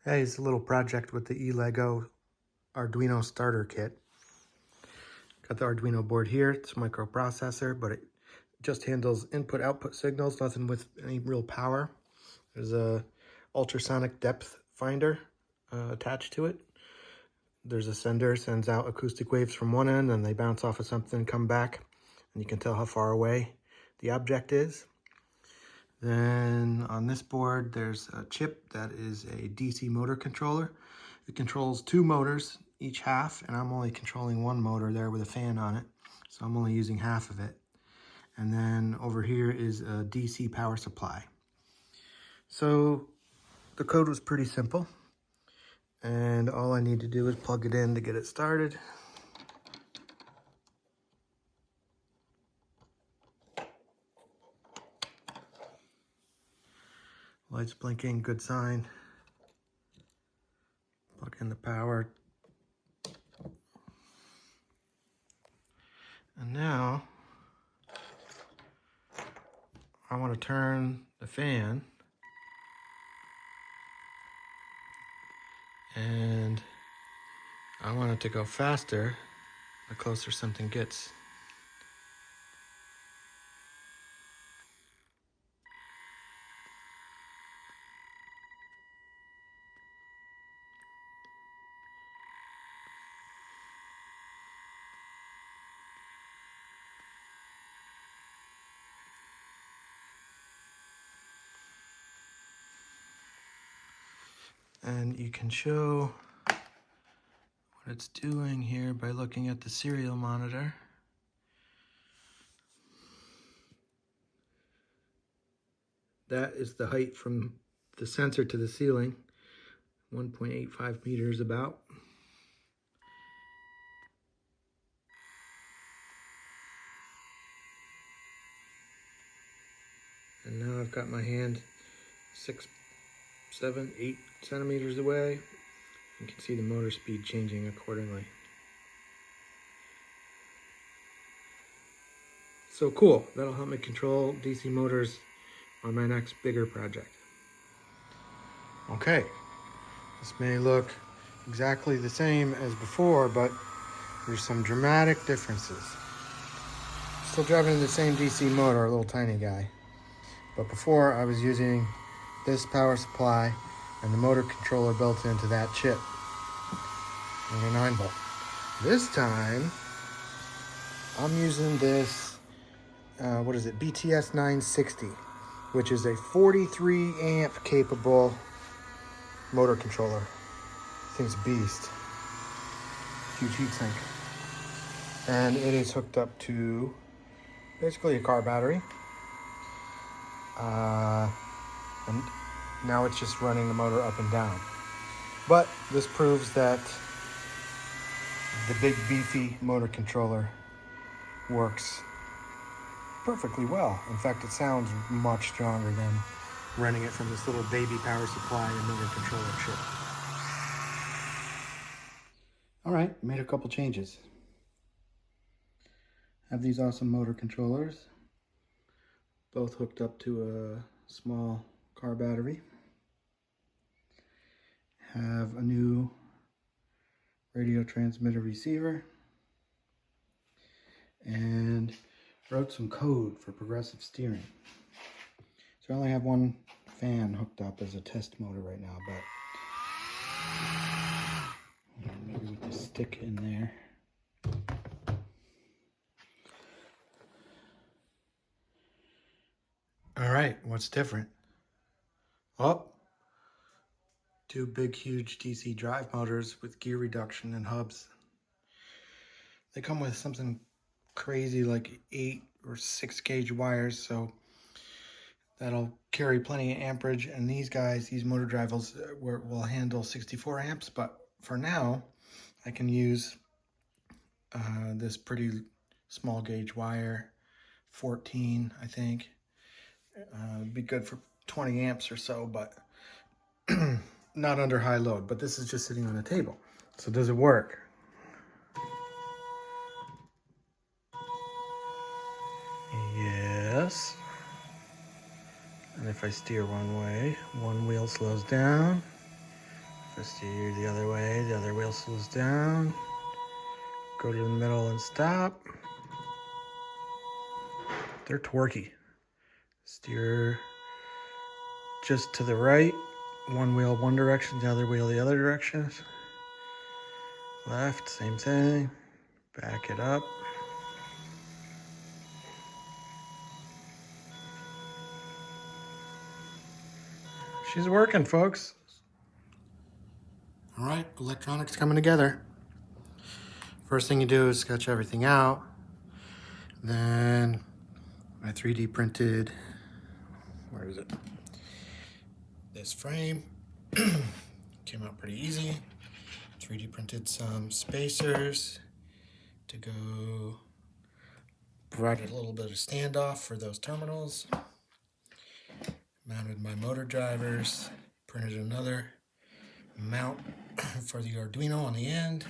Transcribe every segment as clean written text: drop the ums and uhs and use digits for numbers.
Hey, it's a little project with the eLego Arduino starter kit. Got the Arduino board here. It's a microprocessor, but it just handles input-output signals, nothing with any real power. There's a ultrasonic depth finder attached to it. There's a sender, sends out acoustic waves from one end, and they bounce off of something, come back, and you can tell how far away the object is. Then on this board, there's a chip that is a DC motor controller. It controls two motors, each half, and I'm only controlling one motor there with a fan on it. So I'm only using half of it. And then over here is a DC power supply. So the code was pretty simple. And all I need to do is plug it in to get it started. Lights blinking, good sign. Plug in the power. And now I want to turn the fan, and I want it to go faster the closer something gets. And you can show what it's doing here by looking at the serial monitor. That is the height from the sensor to the ceiling, 1.85 meters about. And now I've got my hand 6, 7, 8 centimeters away. You can see the motor speed changing accordingly. So cool, that'll help me control DC motors on my next bigger project. Okay, this may look exactly the same as before, but there's some dramatic differences. Still driving the same DC motor, a little tiny guy. But before I was using this power supply and the motor controller built into that chip and a 9-volt. This time I'm using this, BTS 960, which is a 43 amp capable motor controller. Thing's a beast. Huge heatsink. And it is hooked up to basically a car battery. And now it's just running the motor up and down. But this proves that the big beefy motor controller works perfectly well. In fact, it sounds much stronger than running it from this little baby power supply and motor controller chip. All right, made a couple changes. Have these awesome motor controllers, both hooked up to a small car battery. Have a new radio transmitter receiver, and wrote some code for progressive steering. So I only have one fan hooked up as a test motor right now, but maybe with the stick in there. All right, what's different? Oh, two big, huge DC drive motors with gear reduction and hubs. They come with something crazy like 8 or 6 gauge wires, so that'll carry plenty of amperage. And these motor drivers will handle 64 amps, but for now, I can use this pretty small gauge wire, 14, I think. It'd be good for 20 amps or so, but not under high load. But this is just sitting on a table. So does it work? Yes. And if I steer one way, one wheel slows down, the steer the other way, the other wheel slows down. Go to the middle and stop. They're torquey. Steer just to the right. One wheel one direction, the other wheel the other direction. Left, same thing. Back it up. She's working, folks. All right, electronics coming together. First thing you do is sketch everything out. Then I 3D printed, where is it? This frame. Came out pretty easy. 3D printed some spacers to go, provided a little bit of standoff for those terminals. Mounted my motor drivers, printed another mount for the Arduino on the end.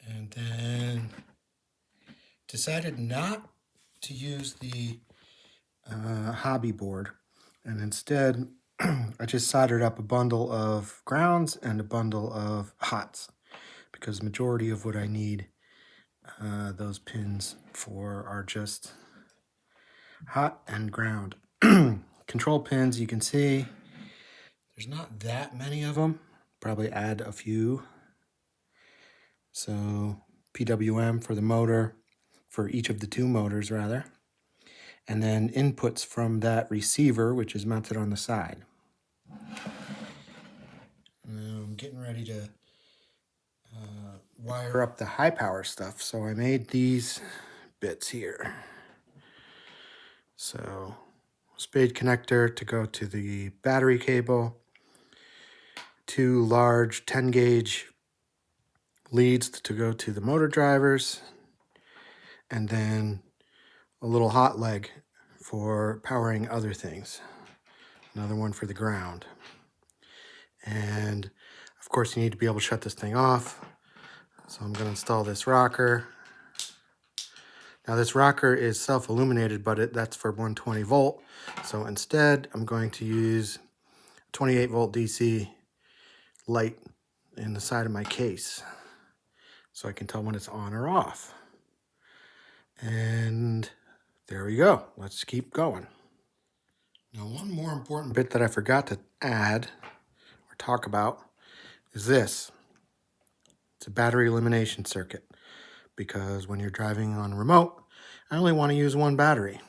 And then decided not to use the hobby board, and instead I just soldered up a bundle of grounds and a bundle of hots, because the majority of what I need those pins for are just hot and ground. Control pins, you can see there's not that many of them. Probably add a few. So PWM for the motor, for each of the two motors rather. And then inputs from that receiver, which is mounted on the side. Now I'm getting ready to wire up the high power stuff. So I made these bits here. So spade connector to go to the battery cable, two large 10 gauge leads to go to the motor drivers, and then a little hot leg for powering other things. Another one for the ground. And of course you need to be able to shut this thing off. So I'm going to install this rocker. Now this rocker is self-illuminated, but that's for 120 volt. So instead I'm going to use 28 volt DC light in the side of my case, so I can tell when it's on or off. And there we go. Let's keep going. Now, one more important bit that I forgot to add or talk about is this. It's a battery elimination circuit, because when you're driving on remote, I only want to use one battery,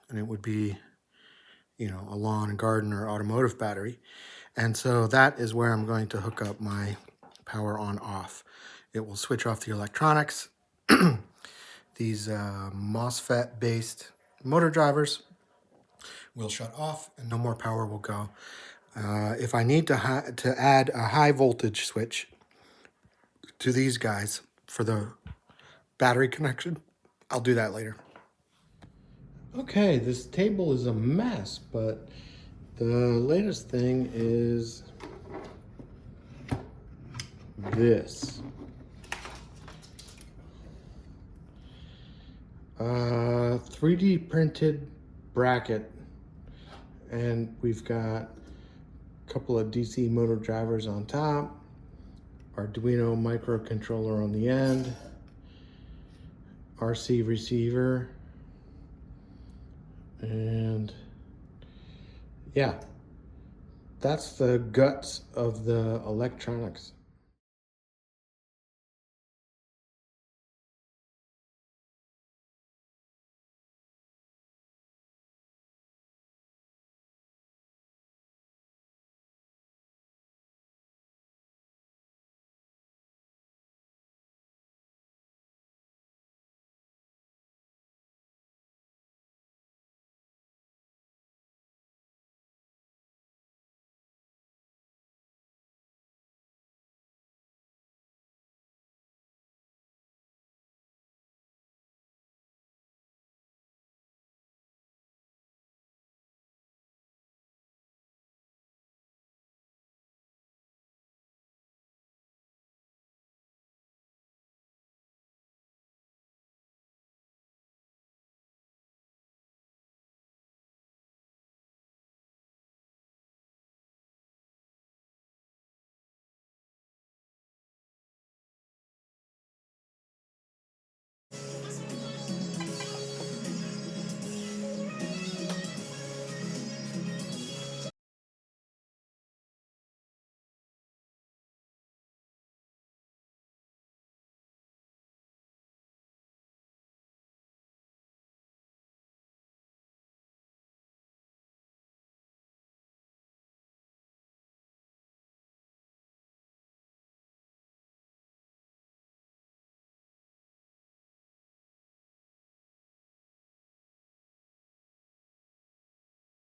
and it would be, you know, a lawn and garden or automotive battery. And so that is where I'm going to hook up my power on off. It will switch off the electronics. These MOSFET based motor drivers will shut off and no more power will go. If I need to add a high voltage switch to these guys for the battery connection, I'll do that later. Okay, this table is a mess, but the latest thing is this. 3D printed bracket, and we've got a couple of DC motor drivers on top, Arduino microcontroller on the end, RC receiver, and yeah, that's the guts of the electronics.